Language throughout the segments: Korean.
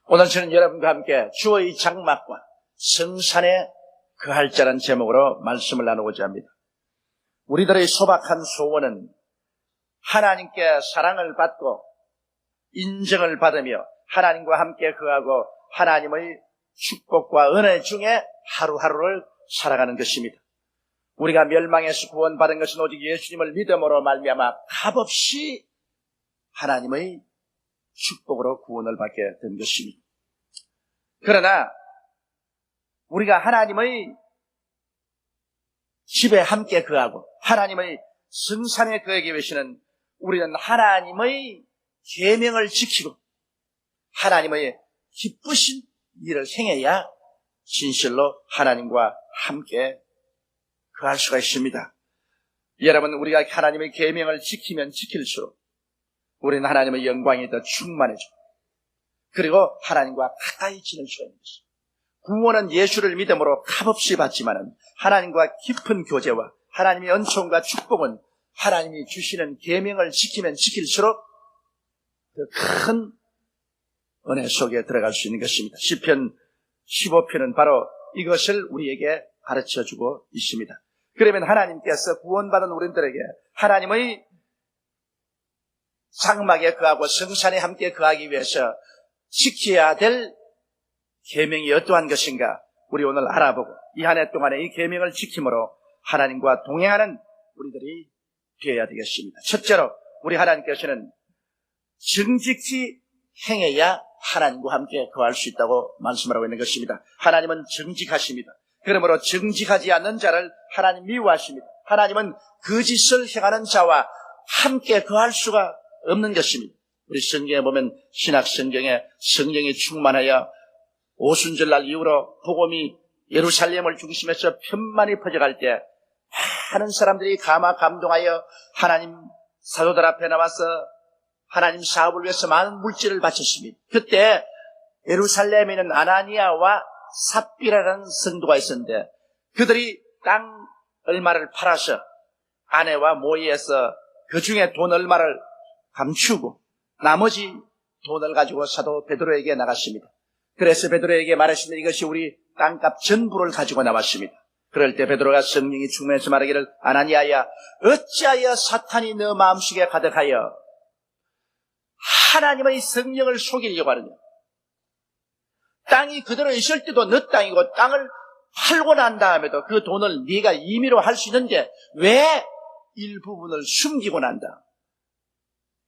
오늘 저는 여러분과 함께 주의 장막과 성산에 거할 자라는 제목으로 말씀을 나누고자 합니다. 우리들의 소박한 소원은 하나님께 사랑을 받고 인정을 받으며 하나님과 함께 거하고 하나님의 축복과 은혜 중에 하루하루를 살아가는 것입니다. 우리가 멸망에서 구원받은 것은 오직 예수님을 믿음으로 말미암아 값없이 하나님의 축복으로 구원을 받게 된 것입니다. 그러나 우리가 하나님의 집에 함께 거하고 하나님의 성산에 거하기 위해서는 우리는 하나님의 계명을 지키고 하나님의 기쁘신 일을 행해야 진실로 하나님과 함께 거할 수가 있습니다. 여러분, 우리가 하나님의 계명을 지키면 지킬수록 우리는 하나님의 영광이 더 충만해지고 그리고 하나님과 가까이 지낼 수가 있는 것입니다. 구원은 예수를 믿음으로 값없이 받지만 하나님과 깊은 교제와 하나님의 은총과 축복은 하나님이 주시는 계명을 지키면 지킬수록 더 큰 은혜 속에 들어갈 수 있는 것입니다. 시편 15편은 바로 이것을 우리에게 가르쳐주고 있습니다. 그러면 하나님께서 구원받은 우리들에게 하나님의 장막에 거하고 성산에 함께 거하기 위해서 지켜야 될 계명이 어떠한 것인가 우리 오늘 알아보고 이 한 해 동안에 이 계명을 지킴으로 하나님과 동행하는 우리들이 되어야 되겠습니다. 첫째로 우리 하나님께서는 정직히 행해야 하나님과 함께 거할 수 있다고 말씀하고 있는 것입니다. 하나님은 정직하십니다. 그러므로 정직하지 않는 자를 하나님 미워하십니다. 하나님은 거짓을 행하는 자와 함께 거할 수가 없는 것입니다. 우리 성경에 보면 신약 성경에 성령이 충만하여 오순절날 이후로 복음이 예루살렘을 중심에서 편만히 퍼져갈 때 많은 사람들이 감동하여 하나님 사도들 앞에 나와서 하나님 사업을 위해서 많은 물질을 바쳤습니다. 그때 예루살렘에 있는 아나니아와 삽비라라는 성도가 있었는데 그들이 땅 얼마를 팔아서 아내와 모의해서 그 중에 돈 얼마를 감추고 나머지 돈을 가지고 사도 베드로에게 나갔습니다. 그래서 베드로에게 말했습니다. 이것이 우리 땅값 전부를 가지고 나왔습니다. 그럴 때 베드로가 성령이 충만해서 말하기를 아나니아야 어찌하여 사탄이 너 마음속에 가득하여 하나님의 성령을 속이려고 하느냐. 땅이 그대로 있을 때도 너 땅이고 땅을 팔고 난 다음에도 그 돈을 네가 임의로 할 수 있는데 왜 일부분을 숨기고 난다.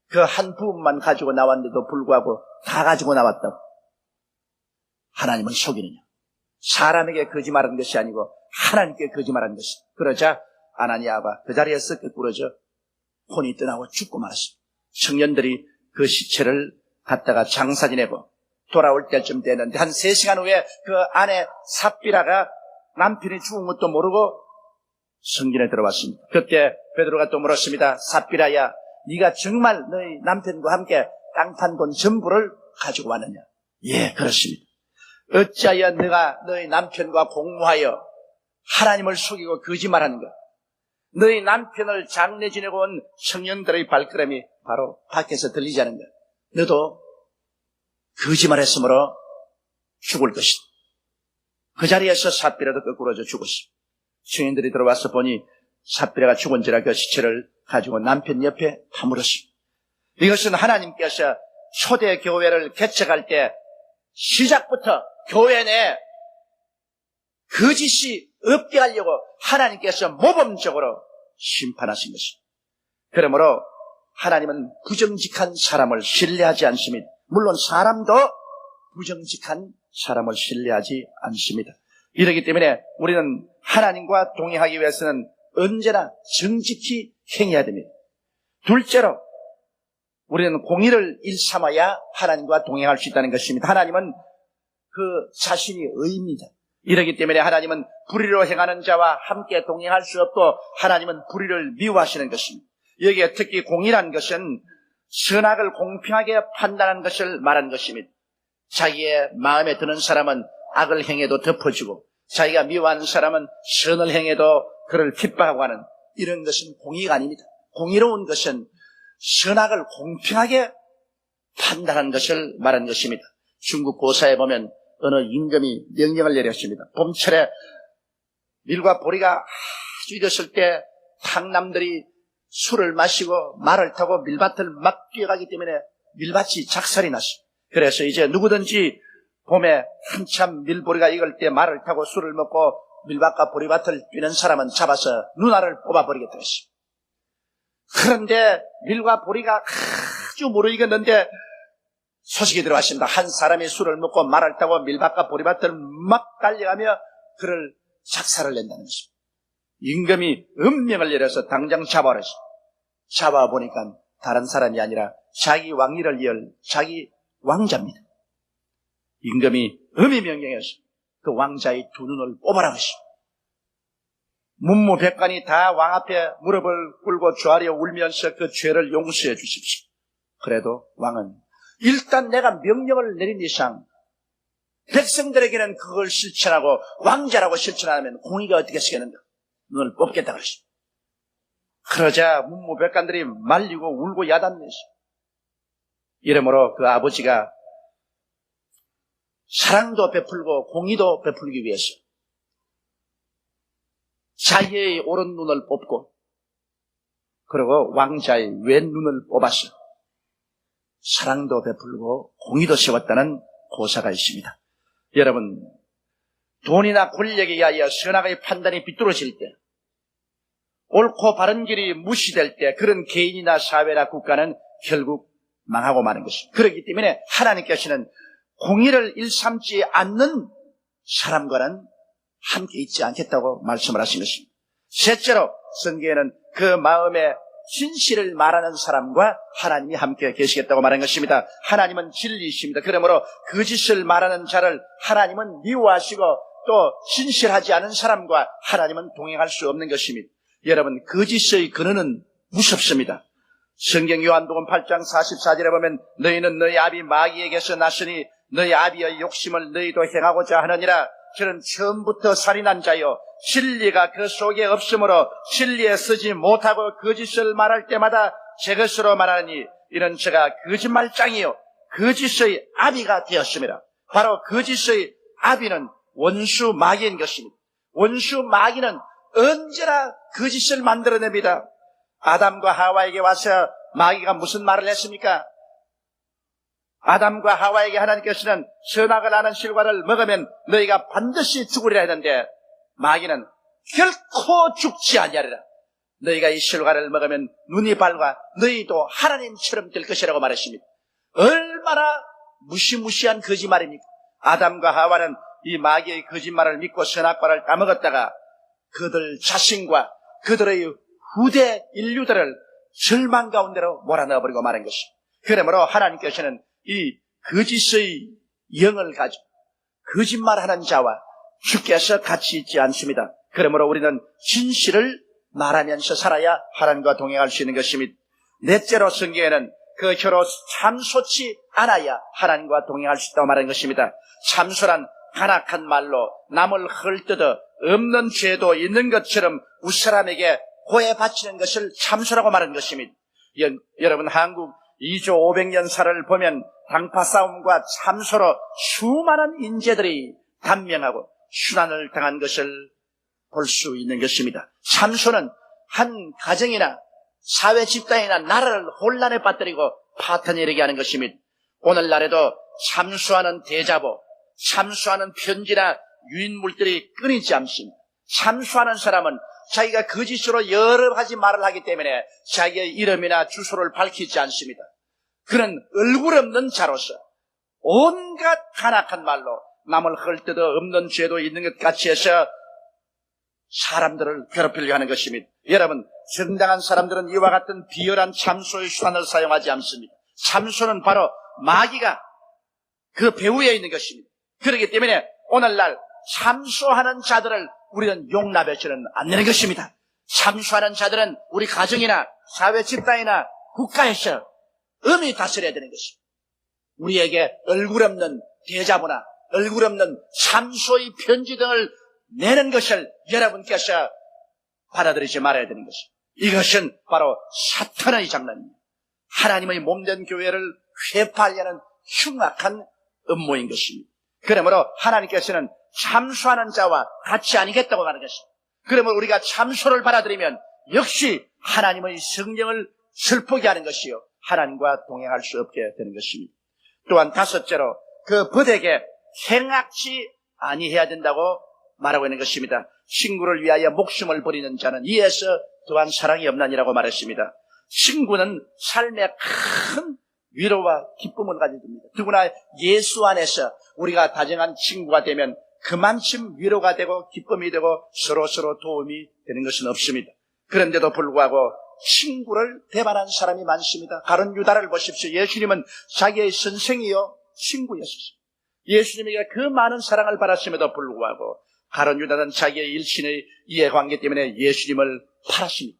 그 한 부분만 가지고 나왔는데도 불구하고 다 가지고 나왔다고. 하나님을 속이느냐. 사람에게 거짓말하는 것이 아니고 하나님께 거짓말하는 것이다. 그러자 아나니아가 그 자리에서 끄꾸러져 혼이 떠나고 죽고 말았습니다. 청년들이 그 시체를 갖다가 장사 지내고 돌아올 때쯤 되는데 한 3시간 후에 그 아내 삽비라가 남편이 죽은 것도 모르고 성전에 들어왔습니다. 그때 베드로가 또 물었습니다. 삽비라야 네가 정말 너희 남편과 함께 땅 판 돈 전부를 가지고 왔느냐. 예, 그렇습니다. 어찌하여 너가 너희 남편과 공모하여 하나님을 속이고 거짓말하는가. 너희 남편을 장례 지내고 온 청년들의 발걸음이 바로 밖에서 들리지 않는가. 너도 거짓말했으므로 죽을 것이다. 그 자리에서 삽비라도 거꾸러져 죽었습니다. 청년들이 들어와서 보니 삽비라가 죽은지라 그 시체를 가지고 남편 옆에 파물었습니다. 이것은 하나님께서 초대 교회를 개척할 때 시작부터 교회 내 거짓이 없게 하려고 하나님께서 모범적으로 심판하신 것입니다. 그러므로 하나님은 부정직한 사람을 신뢰하지 않습니다. 물론 사람도 부정직한 사람을 신뢰하지 않습니다. 이렇기 때문에 우리는 하나님과 동행하기 위해서는 언제나 정직히 행해야 됩니다. 둘째로 우리는 공의를 일삼아야 하나님과 동행할 수 있다는 것입니다. 하나님은 그 자신이 의입니다. 이렇기 때문에 하나님은 불의로 행하는 자와 함께 동행할 수 없고 하나님은 불의를 미워하시는 것입니다. 여기에 특히 공의란 것은 선악을 공평하게 판단하는 것을 말하는 것입니다. 자기의 마음에 드는 사람은 악을 행해도 덮어주고 자기가 미워하는 사람은 선을 행해도 그를 핍박하고 하는 이런 것은 공의가 아닙니다. 공의로운 것은 선악을 공평하게 판단하는 것을 말하는 것입니다. 중국 고사에 보면 어느 임금이 명령을 내렸습니다. 봄철에 밀과 보리가 아주 익었을 때 탕남들이 술을 마시고 말을 타고 밀밭을 막 뛰어가기 때문에 밀밭이 작살이 났어요. 그래서 이제 누구든지 봄에 한참 밀보리가 익을 때 말을 타고 술을 먹고 밀밭과 보리밭을 뛰는 사람은 잡아서 눈알을 뽑아버리겠다 했어요. 그런데 밀과 보리가 아주 무르익었는데 소식이 들어왔습니다. 한 사람이 술을 먹고 말을 타고 밀밭과 보리밭을 막 달려가며 그를 작사를 낸다는 것입니다. 임금이 음명을 내려서 당장 잡아오랬어요. 잡아보니까 다른 사람이 아니라 자기 왕위를 이을 자기 왕자입니다. 임금이 음이 명령해서 그 왕자의 두 눈을 뽑아라 하시오. 문무백관이 다 왕 앞에 무릎을 꿇고 조아려 울면서 그 죄를 용서해 주십시오. 그래도 왕은 일단 내가 명령을 내린 이상 백성들에게는 그걸 실천하고 왕자라고 실천하면 공의가 어떻게 쓰겠는가? 눈을 뽑겠다 그러시오. 그러자 문무백관들이 말리고 울고 야단내시오. 이러므로 그 아버지가 사랑도 베풀고 공의도 베풀기 위해서 자기의 오른 눈을 뽑고 그리고 왕자의 왼 눈을 뽑아서 사랑도 베풀고 공의도 세웠다는 고사가 있습니다. 여러분, 돈이나 권력에 의하여 선악의 판단이 비뚤어질 때, 옳고 바른 길이 무시될 때 그런 개인이나 사회나 국가는 결국 망하고 마는 것입니다. 그렇기 때문에 하나님께서는 공의를 일삼지 않는 사람과는 함께 있지 않겠다고 말씀을 하신 것입니다. 셋째로 성경에는 그 마음에 진실을 말하는 사람과 하나님이 함께 계시겠다고 말한 것입니다. 하나님은 진리이십니다. 그러므로 거짓을 말하는 자를 하나님은 미워하시고 또 진실하지 않은 사람과 하나님은 동행할 수 없는 것입니다. 여러분, 거짓의 근원은 무섭습니다. 성경 요한복음 8장 44절에 보면 너희는 너희 아비 마귀에게서 났으니 너희 아비의 욕심을 너희도 행하고자 하느니라. 저는 처음부터 살인한 자요 진리가 그 속에 없으므로 진리에 서지 못하고 거짓을 말할 때마다 제 것으로 말하니 이는 제가 거짓말장이요 거짓의 아비가 되었습니다. 바로 거짓의 아비는 원수 마귀인 것입니다. 원수 마귀는 언제나 거짓을 만들어냅니다. 아담과 하와에게 와서 마귀가 무슨 말을 했습니까? 아담과 하와에게 하나님께서는 선악을 아는 실과를 먹으면 너희가 반드시 죽으리라 했는데 마귀는 결코 죽지 아니하리라. 너희가 이 실과를 먹으면 눈이 밝아 너희도 하나님처럼 될 것이라고 말했습니다. 얼마나 무시무시한 거짓말입니까? 아담과 하와는 이 마귀의 거짓말을 믿고 선악과를 따먹었다가 그들 자신과 그들의 후대 인류들을 절망 가운데로 몰아넣어버리고 말한 것입니다. 그러므로 하나님께서는 이 거짓의 영을 가지고 거짓말하는 자와 주께서 같이 있지 않습니다. 그러므로 우리는 진실을 말하면서 살아야 하나님과 동행할 수 있는 것입니다. 넷째로 성경에는 그 혀로 참소치 않아야 하나님과 동행할 수 있다고 말하는 것입니다. 참소란 간악한 말로 남을 헐뜯어 없는 죄도 있는 것처럼 웃사람에게 고해 바치는 것을 참소라고 말하는 것입니다. 여러분, 한국 2조 500년사를 보면 당파 싸움과 참소로 수많은 인재들이 단명하고 순환을 당한 것을 볼 수 있는 것입니다. 참소는 한 가정이나 사회 집단이나 나라를 혼란에 빠뜨리고 파탄에 이르게 하는 것입니다. 오늘날에도 참소하는 대자보, 참소하는 편지나 유인물들이 끊이지 않습니다. 참소하는 사람은 자기가 거짓으로 여러 가지 말을 하기 때문에 자기의 이름이나 주소를 밝히지 않습니다. 그는 얼굴 없는 자로서 온갖 간악한 말로 남을 헐뜯어 없는 죄도 있는 것 같이 해서 사람들을 괴롭히려고 하는 것입니다. 여러분, 정당한 사람들은 이와 같은 비열한 참소의 수단을 사용하지 않습니다. 참소는 바로 마귀가 그 배후에 있는 것입니다. 그렇기 때문에 오늘날 참소하는 자들을 우리는 용납해서는 안 되는 것입니다. 참소하는 자들은 우리 가정이나 사회 집단이나 국가에서 엄히 다스려야 되는 것입니다. 우리에게 얼굴 없는 대자보나 얼굴 없는 참소의 편지 등을 내는 것을 여러분께서 받아들이지 말아야 되는 것입니다. 이것은 바로 사탄의 장난입니다. 하나님의 몸된 교회를 회파하려는 흉악한 음모인 것입니다. 그러므로 하나님께서는 참소하는 자와 같이 아니겠다고 하는 것입니다. 그러면 우리가 참소를 받아들이면 역시 하나님의 성령을 슬프게 하는 것이요, 하나님과 동행할 수 없게 되는 것입니다. 또한 다섯째로 그 벗에게 행악치 아니해야 된다고 말하고 있는 것입니다. 친구를 위하여 목숨을 버리는 자는 이에서 더한 사랑이 없나니라고 말했습니다. 친구는 삶의 큰 위로와 기쁨을 가지게 됩니다. 더구나 예수 안에서 우리가 다정한 친구가 되면 그만큼 위로가 되고 기쁨이 되고 서로 도움이 되는 것은 없습니다. 그런데도 불구하고 친구를 배반한 사람이 많습니다. 가룟 유다를 보십시오. 예수님은 자기의 선생이요 친구였습니다. 예수님에게 그 많은 사랑을 받았음에도 불구하고 가룟 유다는 자기의 일신의 이해관계 때문에 예수님을 팔았습니다.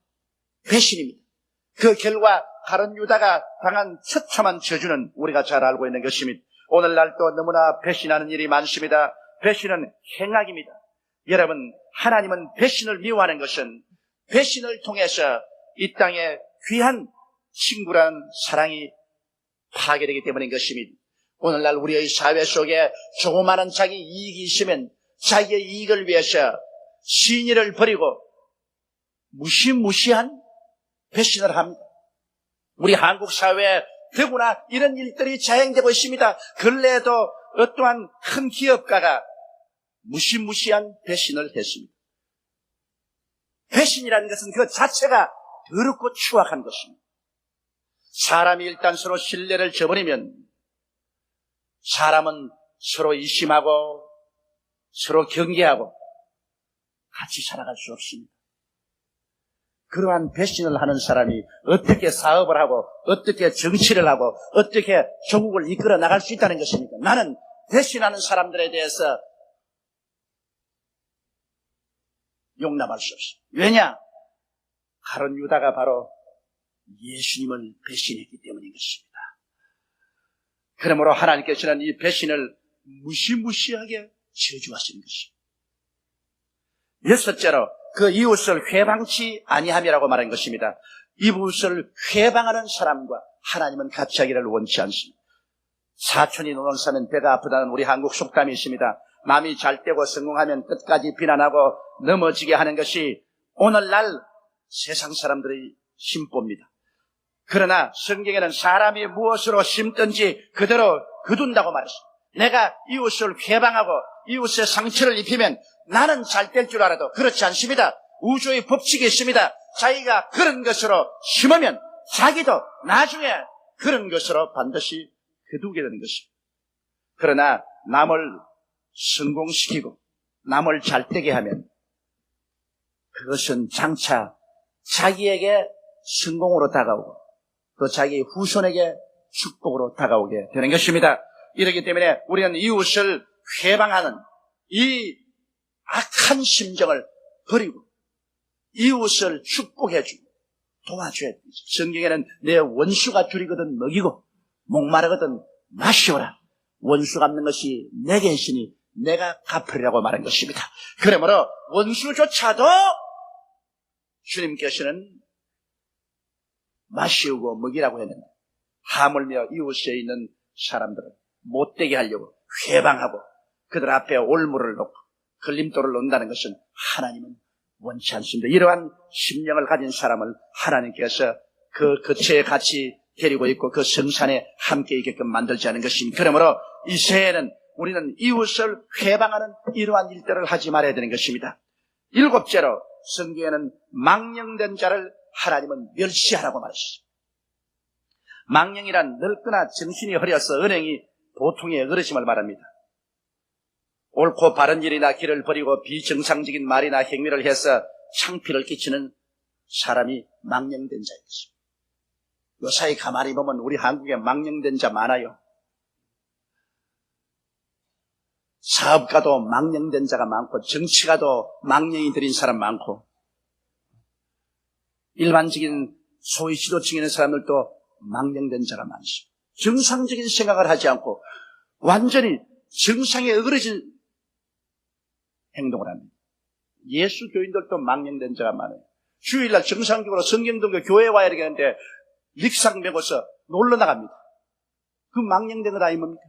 배신입니다. 그 결과 가룟 유다가 당한 처참한 저주는 우리가 잘 알고 있는 것입니다. 오늘날 또 너무나 배신하는 일이 많습니다. 배신은 행악입니다. 여러분, 하나님은 배신을 미워하는 것은 배신을 통해서 이 땅에 귀한 친구란 사랑이 파괴되기 때문인 것입니다. 오늘날 우리의 사회 속에 조그마한 자기 이익이 있으면 자기의 이익을 위해서 신의를 버리고 무시무시한 배신을 합니다. 우리 한국 사회에 더구나 이런 일들이 자행되고 있습니다. 근래에도 어떠한 큰 기업가가 무시무시한 배신을 했습니다. 배신이라는 것은 그 자체가 더럽고 추악한 것입니다. 사람이 일단 서로 신뢰를 저버리면 사람은 서로 의심하고 서로 경계하고 같이 살아갈 수 없습니다. 그러한 배신을 하는 사람이 어떻게 사업을 하고 어떻게 정치를 하고 어떻게 조국을 이끌어 나갈 수 있다는 것입니까? 나는 배신하는 사람들에 대해서 용납할 수 없습니다. 왜냐? 가룟 유다가 바로 예수님을 배신했기 때문인 것입니다. 그러므로 하나님께서는 이 배신을 무시무시하게 저주하시는 것입니다. 여섯째로 그 이웃을 회방치 아니함이라고 말한 것입니다. 이웃을 회방하는 사람과 하나님은 같이 하기를 원치 않습니다. 사촌이 눈을 싸면 배가 아프다는 우리 한국 속담이 있습니다. 남이 잘 되고 성공하면 끝까지 비난하고 넘어지게 하는 것이 오늘날 세상 사람들의 심보입니다. 그러나 성경에는 사람이 무엇으로 심든지 그대로 거둔다고 말했습니다. 내가 이웃을 회방하고 이웃의 상처를 입히면 나는 잘 될 줄 알아도 그렇지 않습니다. 우주의 법칙이 있습니다. 자기가 그런 것으로 심으면 자기도 나중에 그런 것으로 반드시 거두게 되는 것입니다. 그러나 남을 성공시키고 남을 잘되게 하면 그것은 장차 자기에게 성공으로 다가오고 또 자기의 후손에게 축복으로 다가오게 되는 것입니다. 이렇기 때문에 우리는 이웃을 회방하는 이 악한 심정을 버리고 이웃을 축복해주고 도와줘야 됩니다. 성경에는 내 원수가 줄이거든 먹이고 목마르거든 마시오라. 원수 갚는 것이 내게 있으니 내가 갚으리라고 말한 것입니다. 그러므로 원수조차도 주님께서는 마시우고 먹이라고 했는데 하물며 이웃에 있는 사람들을 못되게 하려고 회방하고 그들 앞에 올무를 놓고 걸림돌을 놓는다는 것은 하나님은 원치 않습니다. 이러한 심령을 가진 사람을 하나님께서 그 거처에 같이 데리고 있고 그 성산에 함께 있게끔 만들지 않은 것입니다. 그러므로 이 새해에는 우리는 이웃을 회방하는 이러한 일들을 하지 말아야 되는 것입니다. 일곱째로 성경에는 망령된 자를 하나님은 멸시하라고 말했습니다. 망령이란 늙거나 정신이 흐려서 언행이 보통의 어그러짐을 말합니다. 옳고 바른 일이나 길을 버리고 비정상적인 말이나 행위를 해서 창피를 끼치는 사람이 망령된 자인 것입니다. 요사이 가만히 보면 우리 한국에 망령된 자 많아요. 사업가도 망령된 자가 많고 정치가도 망령이 들인 사람 많고 일반적인 소위 지도층에 있는 사람들도 망령된 자가 많습니다. 정상적인 생각을 하지 않고 완전히 정상에 어그러진 행동을 합니다. 예수 교인들도 망령된 자가 많아요. 주일날 정상적으로 성경 등교 교회 와야 되겠는데 릭상 메고서 놀러 나갑니다. 그 망령된 것 아닙니까?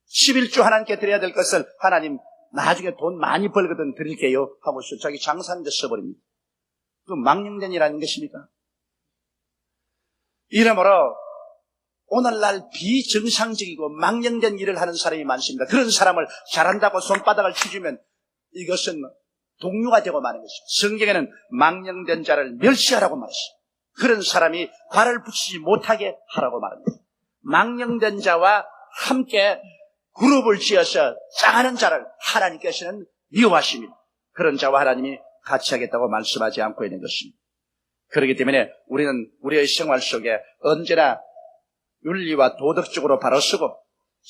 11조 하나님께 드려야 될 것을 하나님 나중에 돈 많이 벌거든 드릴게요 하고서 자기 장사하는데 써버립니다. 그 망령된이라는 것입니까? 이러므로 오늘날 비정상적이고 망령된 일을 하는 사람이 많습니다. 그런 사람을 잘한다고 손바닥을 치주면 이것은 동요가 되고 마는 것입니다. 성경에는 망령된 자를 멸시하라고 말했습니다. 그런 사람이 발을 붙이지 못하게 하라고 말합니다. 망령된 자와 함께 그룹을 지어서 짱하는 자를 하나님께서는 미워하십니다. 그런 자와 하나님이 같이 하겠다고 말씀하지 않고 있는 것입니다. 그렇기 때문에 우리는 우리의 생활 속에 언제나 윤리와 도덕적으로 바로 서고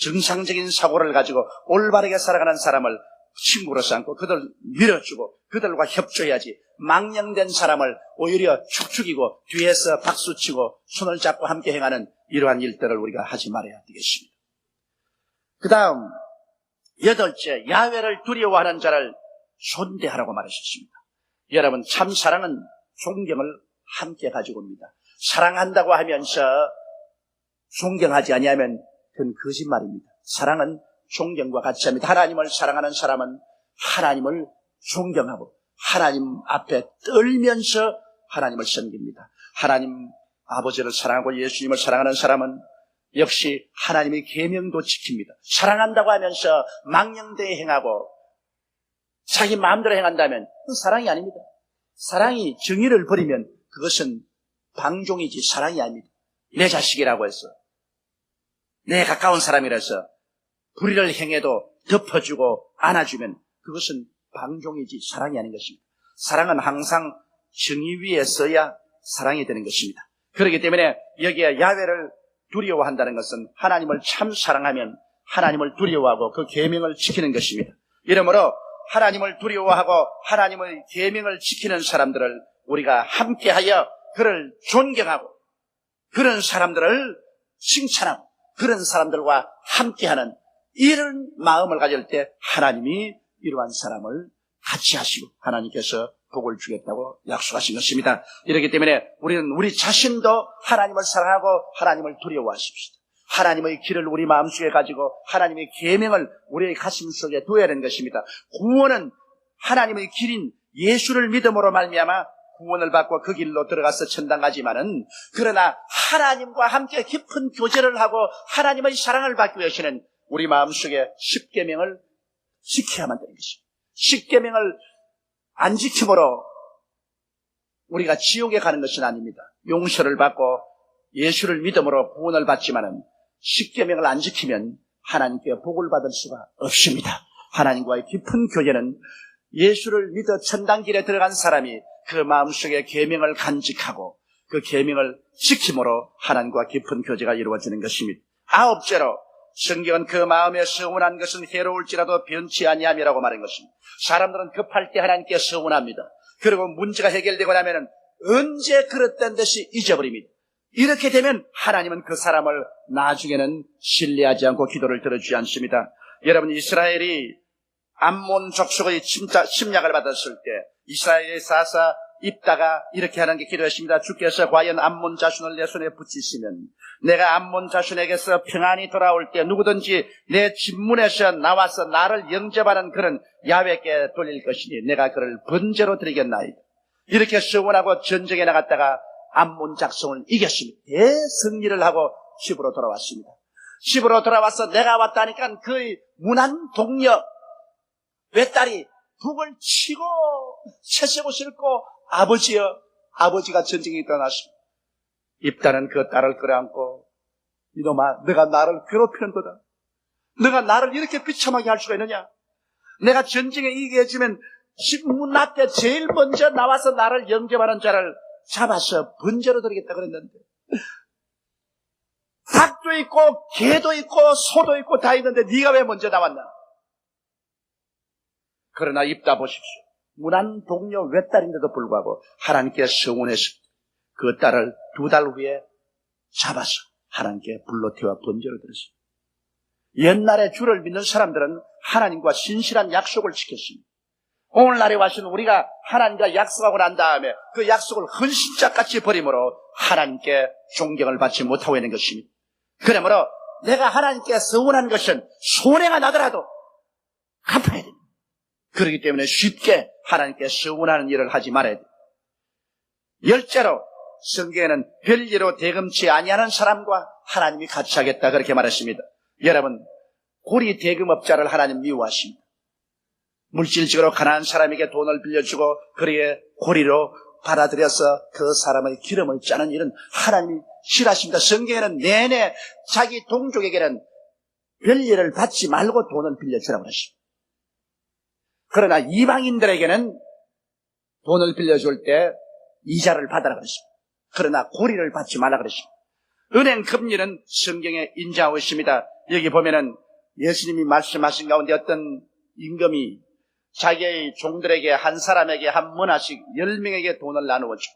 정상적인 사고를 가지고 올바르게 살아가는 사람을 친구로 삼고 그들 밀어주고 그들과 협조해야지, 망령된 사람을 오히려 축축이고 뒤에서 박수치고 손을 잡고 함께 행하는 이러한 일들을 우리가 하지 말아야 되겠습니다. 그 다음 8째, 야훼를 두려워하는 자를 존대하라고 말하셨습니다. 여러분, 참 사랑은 존경을 함께 가지고 옵니다. 사랑한다고 하면서 존경하지 아니하면 그건 거짓말입니다. 사랑은 존경과 같이 합니다. 하나님을 사랑하는 사람은 하나님을 존경하고 하나님 앞에 떨면서 하나님을 섬깁니다. 하나님 아버지를 사랑하고 예수님을 사랑하는 사람은 역시 하나님의 계명도 지킵니다. 사랑한다고 하면서 망령되게 행하고 자기 마음대로 행한다면 그건 사랑이 아닙니다. 사랑이 정의를 버리면 그것은 방종이지 사랑이 아닙니다. 내 자식이라고 해서, 내 가까운 사람이라서 불의를 행해도 덮어주고 안아주면 그것은 방종이지 사랑이 아닌 것입니다. 사랑은 항상 정의 위에 서야 사랑이 되는 것입니다. 그렇기 때문에 여기에 야훼를 두려워한다는 것은 하나님을 참 사랑하면 하나님을 두려워하고 그 계명을 지키는 것입니다. 이러므로 하나님을 두려워하고 하나님의 계명을 지키는 사람들을 우리가 함께하여 그를 존경하고 그런 사람들을 칭찬하고 그런 사람들과 함께하는 이런 마음을 가질 때 하나님이 이러한 사람을 같이 하시고 하나님께서 복을 주겠다고 약속하신 것입니다. 이렇기 때문에 우리는 우리 자신도 하나님을 사랑하고 하나님을 두려워하십시다. 하나님의 길을 우리 마음속에 가지고 하나님의 계명을 우리의 가슴 속에 두어야 하는 것입니다. 구원은 하나님의 길인 예수를 믿음으로 말미암아 구원을 받고 그 길로 들어가서 천당 가지만은, 그러나 하나님과 함께 깊은 교제를 하고 하나님의 사랑을 받기 위해서는 우리 마음속에 십계명을 지켜야만 되는 것입니다. 십계명을 안 지킴으로 우리가 지옥에 가는 것은 아닙니다. 용서를 받고 예수를 믿음으로 구원을 받지만은 십계명을 안 지키면 하나님께 복을 받을 수가 없습니다. 하나님과의 깊은 교제는 예수를 믿어 천당길에 들어간 사람이 그 마음속에 계명을 간직하고 그 계명을 지킴으로 하나님과 깊은 교제가 이루어지는 것입니다. 9째로 성경은 그 마음에 서운한 것은 해로울지라도 변치 아니함이라고 말한 것입니다. 사람들은 급할 때 하나님께 서운합니다. 그리고 문제가 해결되고 나면 언제 그랬던 듯이 잊어버립니다. 이렇게 되면 하나님은 그 사람을 나중에는 신뢰하지 않고 기도를 들어주지 않습니다. 여러분, 이스라엘이 암몬 족속의 침략을 받았을 때 이스라엘의 사사 입다가 이렇게 하는 게 기도했습니다. 주께서 과연 암몬 자손을 내 손에 붙이시면 내가 암몬 자손에게서 평안이 돌아올 때 누구든지 내 집문에서 나와서 나를 영접하는 그런 야훼께 돌릴 것이니 내가 그를 번제로 드리겠나이다. 이렇게 서원하고 전쟁에 나갔다가 암몬 작성을 이겼습니다. 대승리를 하고 집으로 돌아왔습니다. 집으로 돌아와서 내가 왔다니까 그 문안 동료 외딸이 북을 치고 채색옷을 입고 아버지가 전쟁에 떠났습니다. 입다는 그 딸을 끌어안고 이놈아, 너가 나를 괴롭히는도다. 너가 나를 이렇게 비참하게 할 수가 있느냐? 내가 전쟁에 이기게 해주면 문 앞에 제일 먼저 나와서 나를 영접하는 자를 잡아서 번제로 드리겠다 그랬는데 닭도 있고 개도 있고 소도 있고 다 있는데 네가 왜 먼저 나왔나? 그러나 입다 보십시오. 문안 동료 외딸인데도 불구하고 하나님께 서원해서 그 딸을 2달 후에 잡아서 하나님께 불러 태워 번제로 드렸습니다. 옛날에 주를 믿는 사람들은 하나님과 신실한 약속을 지켰습니다. 오늘날에 와서는 우리가 하나님과 약속하고 난 다음에 그 약속을 헌신짝같이 버림으로 하나님께 존경을 받지 못하고 있는 것입니다. 그러므로 내가 하나님께 서운한 것은 손해가 나더라도 갚아야 됩니다. 그렇기 때문에 쉽게 하나님께 서운하는 일을 하지 말아야 돼요. 열째로 성경에는 별일로 대금치 아니하는 사람과 하나님이 같이 하겠다 그렇게 말했습니다. 여러분, 고리 대금업자를 하나님 미워하십니다. 물질적으로 가난한 사람에게 돈을 빌려주고 그리에 고리로 받아들여서 그 사람의 기름을 짜는 일은 하나님이 싫어하십니다. 성경에는 내내 자기 동족에게는 별일을 받지 말고 돈을 빌려주라고 그러십니다. 그러나 이방인들에게는 돈을 빌려줄 때 이자를 받으라고 그러십니다. 그러나 고리를 받지 말라고 그러십니다. 은행 금리는 성경에 인정하고 있습니다. 여기 보면은 예수님이 말씀하신 가운데 어떤 임금이 자기의 종들에게 한 사람에게 한 문화씩 10명에게 돈을 나누어 주고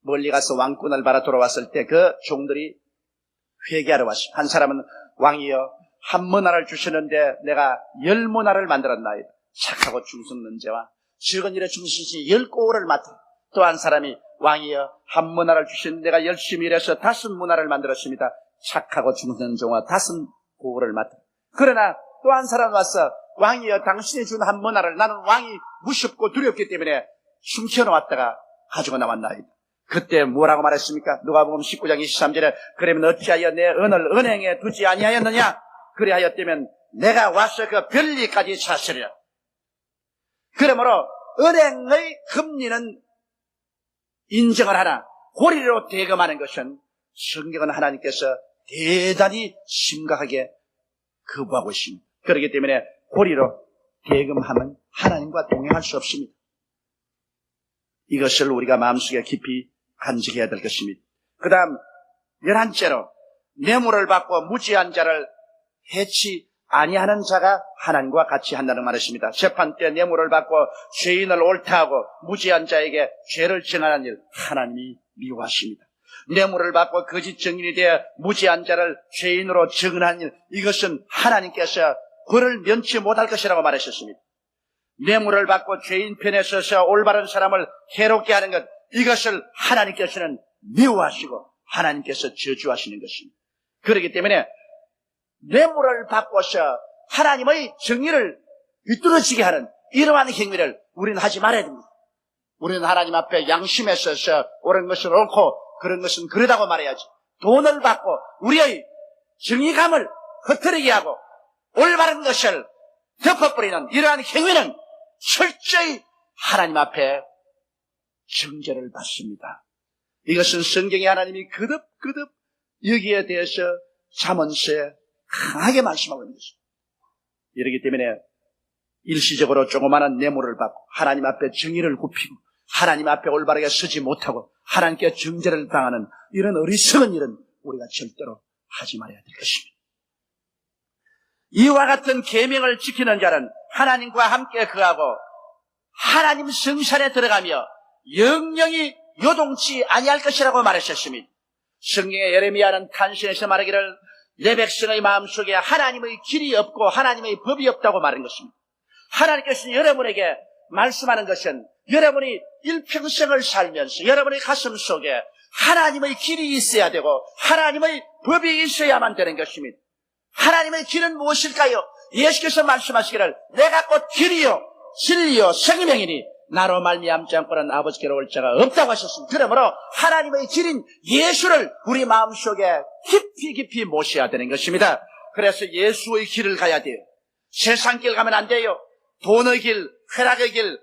멀리 가서 왕권을 받아 돌아왔을 때 그 종들이 회개하러 왔습니다. 한 사람은 왕이여 한 문화를 주시는데 내가 10문화를 만들었나이다. 착하고 충성는 자와 적은 일에 충실히 10고을을 맡아. 또 한 사람이 왕이여 한 문화를 주시는데 내가 열심히 일해서 5문화를 만들었습니다. 착하고 충성는 자와 5고을을 맡아. 그러나 또 한 사람 와서 왕이여 당신이 준 한 문화를 나는 왕이 무섭고 두렵기 때문에 숨겨놓았다가 가지고 나왔나이다. 그때 뭐라고 말했습니까? 누가복음 19장 23절에 그러면 어찌하여 내 은을 은행에 두지 아니하였느냐? 그리하였다면 내가 와서 그 별리까지 사시리라. 그러므로 은행의 금리는 인정을 하나 고리로 대금하는 것은 성경은 하나님께서 대단히 심각하게 거부하고 있습니다. 그렇기 때문에 고리로 대금하면 하나님과 동행할 수 없습니다. 이것을 우리가 마음속에 깊이 간직해야 될 것입니다. 그 다음 11째로 뇌물을 받고 무지한 자를 해치 아니하는 자가 하나님과 같이 한다는 말이십니다. 재판 때 뇌물을 받고 죄인을 옳다하고 무지한 자에게 죄를 정하는 일 하나님이 미워하십니다. 뇌물을 받고 거짓 증인이 되어 무지한 자를 죄인으로 정하는 일 이것은 하나님께서 그를 면치 못할 것이라고 말하셨습니다. 뇌물을 받고 죄인 편에 서서 올바른 사람을 해롭게 하는 것 이것을 하나님께서는 미워하시고 하나님께서 저주하시는 것입니다. 그렇기 때문에 뇌물을 받고서 하나님의 정의를 비뚤어지게 하는 이러한 행위를 우리는 하지 말아야 됩니다. 우리는 하나님 앞에 양심에 서서 옳은 것은 옳고 그런 것은 그러다고 말해야지. 돈을 받고 우리의 정의감을 흐트리게 하고 올바른 것을 덮어버리는 이러한 행위는 철저히 하나님 앞에 정죄를 받습니다. 이것은 성경에 하나님이 거듭거듭 여기에 대해서 잠언서에 강하게 말씀하고 있는 것입니다. 이렇기 때문에 일시적으로 조그마한 뇌물을 받고 하나님 앞에 정의를 굽히고 하나님 앞에 올바르게 서지 못하고 하나님께 정죄를 당하는 이런 어리석은 일은 우리가 절대로 하지 말아야 될 것입니다. 이와 같은 계명을 지키는 자는 하나님과 함께 거하고 하나님 성산에 들어가며 영영이 요동치 아니할 것이라고 말하셨습니다. 성경의 예레미야는 탄신에서 말하기를 내 백성의 마음속에 하나님의 길이 없고 하나님의 법이 없다고 말한 것입니다. 하나님께서 여러분에게 말씀하는 것은 여러분이 일평생을 살면서 여러분의 가슴 속에 하나님의 길이 있어야 되고 하나님의 법이 있어야만 되는 것입니다. 하나님의 길은 무엇일까요? 예수께서 말씀하시기를 내가 곧 길이요 진리요 생명이니 나로 말미암지 않고는 아버지께로 올 자가 없다고 하셨습니다. 그러므로 하나님의 길인 예수를 우리 마음속에 깊이 모셔야 되는 것입니다. 그래서 예수의 길을 가야 돼요. 세상 길 가면 안 돼요. 돈의 길, 쾌락의 길,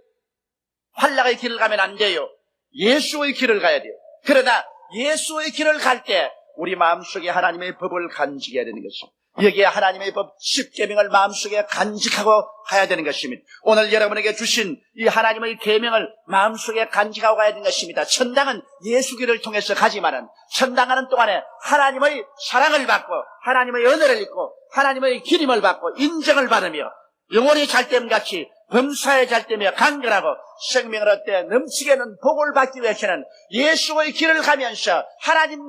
환락의 길을 가면 안 돼요. 예수의 길을 가야 돼요. 그러나 예수의 길을 갈 때 우리 마음속에 하나님의 법을 간직해야 되는 것입니다. 여기에 하나님의 법 10계명을 마음속에 간직하고 가야 되는 것입니다. 오늘 여러분에게 주신 이 하나님의 계명을 마음속에 간직하고 가야 되는 것입니다. 천당은 예수기를 통해서 가지만은 천당하는 동안에 하나님의 사랑을 받고 하나님의 은혜를 입고 하나님의 기림을 받고 인정을 받으며 영원히 잘됨같이 범사에 잘되며 강건하고 생명을 얻되 넘치게는 복을 받기 위해서는 예수의 길을 가면서 하나님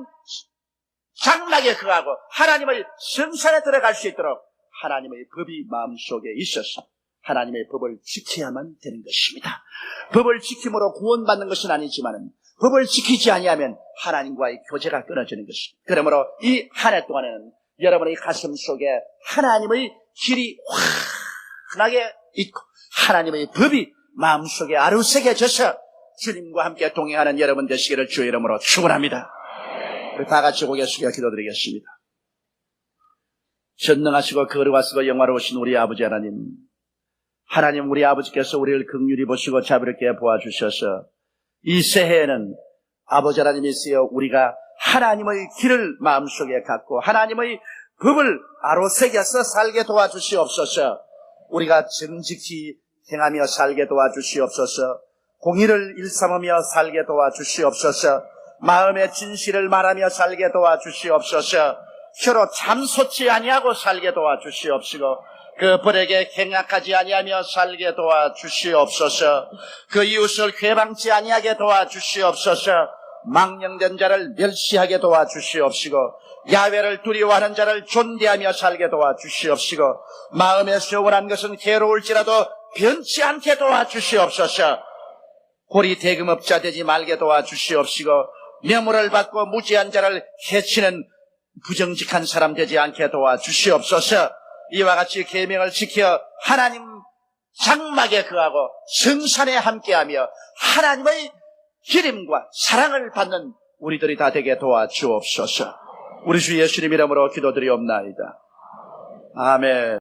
장막에 거하고 하나님의 성산에 들어갈 수 있도록 하나님의 법이 마음속에 있어서 하나님의 법을 지켜야만 되는 것입니다. 법을 지킴으로 구원받는 것은 아니지만 법을 지키지 아니하면 하나님과의 교제가 끊어지는 것입니다. 그러므로 이 한 해 동안에는 여러분의 가슴 속에 하나님의 길이 환하게 있고 하나님의 법이 마음속에 아루새겨져서 주님과 함께 동행하는 여러분 되시기를 주의 이름으로 축원합니다. 우리 다 같이 고개 숙여 기도드리겠습니다. 전능하시고 거룩하시고 영화로우신 우리 아버지 하나님 우리 아버지께서 우리를 긍휼히 보시고 자비롭게 보아주셔서 이 새해에는 아버지 하나님이 있어 우리가 하나님의 길을 마음속에 갖고 하나님의 법을 아로새겨서 살게 도와주시옵소서. 우리가 정직히 행하며 살게 도와주시옵소서. 공의를 일삼으며 살게 도와주시옵소서. 마음의 진실을 말하며 살게 도와주시옵소서. 혀로 참소치 아니하고 살게 도와주시옵시고 그 벌에게 갱약하지 아니하며 살게 도와주시옵소서. 그 이웃을 괴방치 아니하게 도와주시옵소서. 망령된 자를 멸시하게 도와주시옵시고 야훼를 두려워하는 자를 존대하며 살게 도와주시옵시고 마음에 서운한 것은 괴로울지라도 변치 않게 도와주시옵소서. 고리 대금업자 되지 말게 도와주시옵시고 뇌물을 받고 무지한 자를 해치는 부정직한 사람 되지 않게 도와주시옵소서. 이와 같이 계명을 지켜 하나님 장막에 거하고 성산에 함께하며 하나님의 기림과 사랑을 받는 우리들이 다 되게 도와주옵소서. 우리 주 예수님 이름으로 기도드리옵나이다. 아멘.